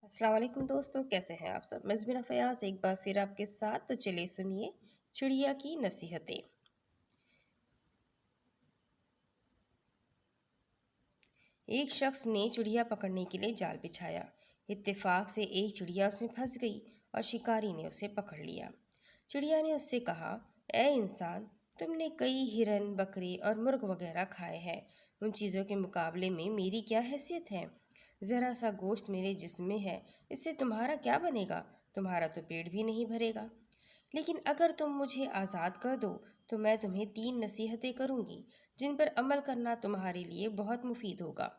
السلام علیکم دوستو، کیسے ہیں آپ سب؟ میں زبینہ فیاض ایک بار پھر آپ کے ساتھ۔ تو چلیے سنیے چڑیا کی نصیحتیں۔ ایک شخص نے چڑیا پکڑنے کے لیے جال بچھایا۔ اتفاق سے ایک چڑیا اس میں پھنس گئی اور شکاری نے اسے پکڑ لیا۔ چڑیا نے اس سے کہا، اے انسان، تم نے کئی ہرن، بکرے اور مرغ وغیرہ کھائے ہیں۔ ان چیزوں کے مقابلے میں میری کیا حیثیت ہے؟ ذرا سا گوشت میرے جسم میں ہے، اس سے تمہارا کیا بنے گا؟ تمہارا تو پیٹ بھی نہیں بھرے گا۔ لیکن اگر تم مجھے آزاد کر دو تو میں تمہیں 3 نصیحتیں کروں گی جن پر عمل کرنا تمہارے لیے بہت مفید ہوگا۔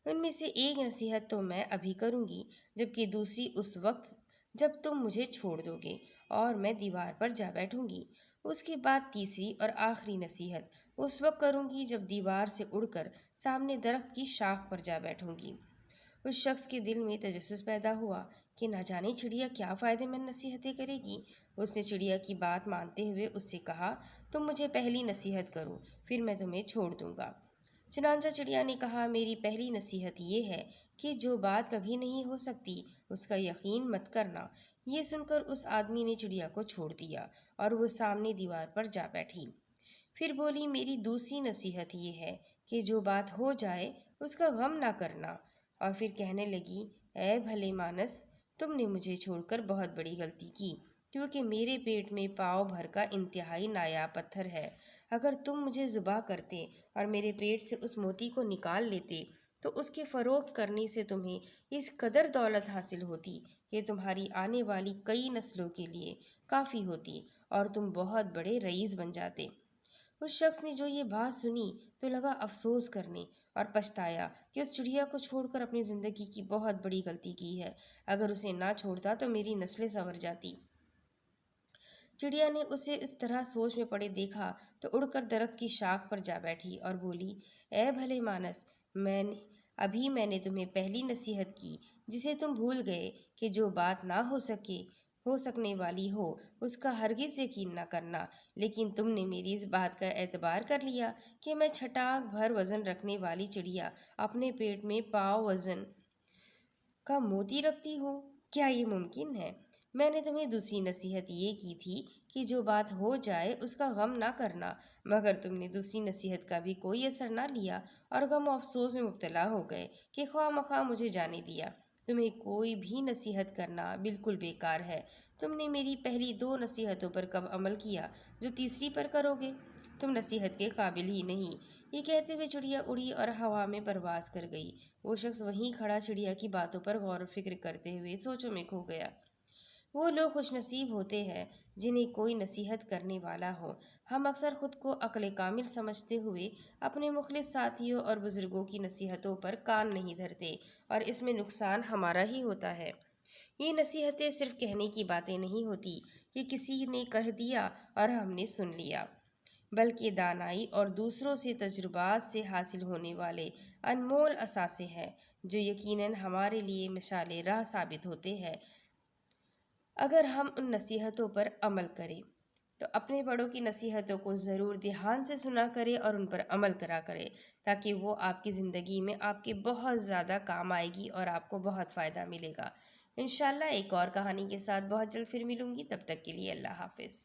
ان میں سے ایک نصیحت تو میں ابھی کروں گی، جبکہ دوسری اس وقت جب تم مجھے چھوڑ دو گے اور میں دیوار پر جا بیٹھوں گی۔ اس کے بعد تیسری اور آخری نصیحت اس وقت کروں گی جب دیوار سے اڑ کر سامنے درخت کی شاخ پر جا بیٹھوں گی۔ اس شخص کے دل میں تجسس پیدا ہوا کہ نہ جانے چڑیا کیا فائدے مند نصیحتیں کرے گی۔ اس نے چڑیا کی بات مانتے ہوئے اس سے کہا، تم مجھے پہلی نصیحت کرو، پھر میں تمہیں چھوڑ دوں گا۔ چنانچہ چڑیا نے کہا، میری پہلی نصیحت یہ ہے کہ جو بات کبھی نہیں ہو سکتی اس کا یقین مت کرنا۔ یہ سن کر اس آدمی نے چڑیا کو چھوڑ دیا اور وہ سامنے دیوار پر جا بیٹھی۔ پھر بولی، میری دوسری نصیحت یہ ہے کہ جو بات ہو جائے اس کا غم نہ کرنا۔ اور پھر کہنے لگی، اے بھلے مانس، تم نے مجھے چھوڑ کر بہت بڑی غلطی کی، کیونکہ میرے پیٹ میں پاؤ بھر کا انتہائی نایاب پتھر ہے۔ اگر تم مجھے ذبح کرتے اور میرے پیٹ سے اس موتی کو نکال لیتے تو اس کے فروخت کرنے سے تمہیں اس قدر دولت حاصل ہوتی کہ تمہاری آنے والی کئی نسلوں کے لیے کافی ہوتی اور تم بہت بڑے رئیس بن جاتے۔ اس شخص نے جو یہ بات سنی تو لگا افسوس کرنے اور پچھتایا کہ اس چڑیا کو چھوڑ کر اپنی زندگی کی بہت بڑی غلطی کی ہے۔ اگر اسے نہ چھوڑتا تو میری نسلیں سنور جاتی۔ چڑیا نے اسے اس طرح سوچ میں پڑے دیکھا تو اڑ کر درخت کی شاخ پر جا بیٹھی اور بولی، اے بھلے مانس، میں نے تمہیں پہلی نصیحت کی جسے تم بھول گئے کہ جو بات نہ ہو سکنے والی ہو اس کا ہرگز یقین نہ کرنا۔ لیکن تم نے میری اس بات کا اعتبار کر لیا کہ میں چھٹاک بھر وزن رکھنے والی چڑیا اپنے پیٹ میں پاؤ وزن کا موتی رکھتی ہوں۔ کیا یہ ممکن ہے؟ میں نے تمہیں دوسری نصیحت یہ کی تھی کہ جو بات ہو جائے اس کا غم نہ کرنا، مگر تم نے دوسری نصیحت کا بھی کوئی اثر نہ لیا اور غم و افسوس میں مبتلا ہو گئے کہ خواہ مخواہ مجھے جانے دیا۔ تمہیں کوئی بھی نصیحت کرنا بالکل بیکار ہے۔ تم نے میری پہلی 2 نصیحتوں پر کب عمل کیا جو تیسری پر کرو گے؟ تم نصیحت کے قابل ہی نہیں۔ یہ کہتے ہوئے چڑیا اڑی اور ہوا میں پرواز کر گئی۔ وہ شخص وہیں کھڑا چڑیا کی باتوں پر غور و فکر کرتے ہوئے سوچوں میں کھو گیا۔ وہ لوگ خوش نصیب ہوتے ہیں جنہیں کوئی نصیحت کرنے والا ہو۔ ہم اکثر خود کو عقل کامل سمجھتے ہوئے اپنے مخلص ساتھیوں اور بزرگوں کی نصیحتوں پر کان نہیں دھرتے اور اس میں نقصان ہمارا ہی ہوتا ہے۔ یہ نصیحتیں صرف کہنے کی باتیں نہیں ہوتی کہ کسی نے کہہ دیا اور ہم نے سن لیا، بلکہ دانائی اور دوسروں سے تجربات سے حاصل ہونے والے انمول اثاثے ہیں جو یقیناً ہمارے لیے مشعل راہ ثابت ہوتے ہیں۔ اگر ہم ان نصیحتوں پر عمل کریں تو اپنے بڑوں کی نصیحتوں کو ضرور دھیان سے سنا کرے اور ان پر عمل کرا کرے، تاکہ وہ آپ کی زندگی میں آپ کے بہت زیادہ کام آئے گی اور آپ کو بہت فائدہ ملے گا۔ انشاءاللہ ایک اور کہانی کے ساتھ بہت جلد پھر ملوں گی، تب تک کے لیے اللہ حافظ۔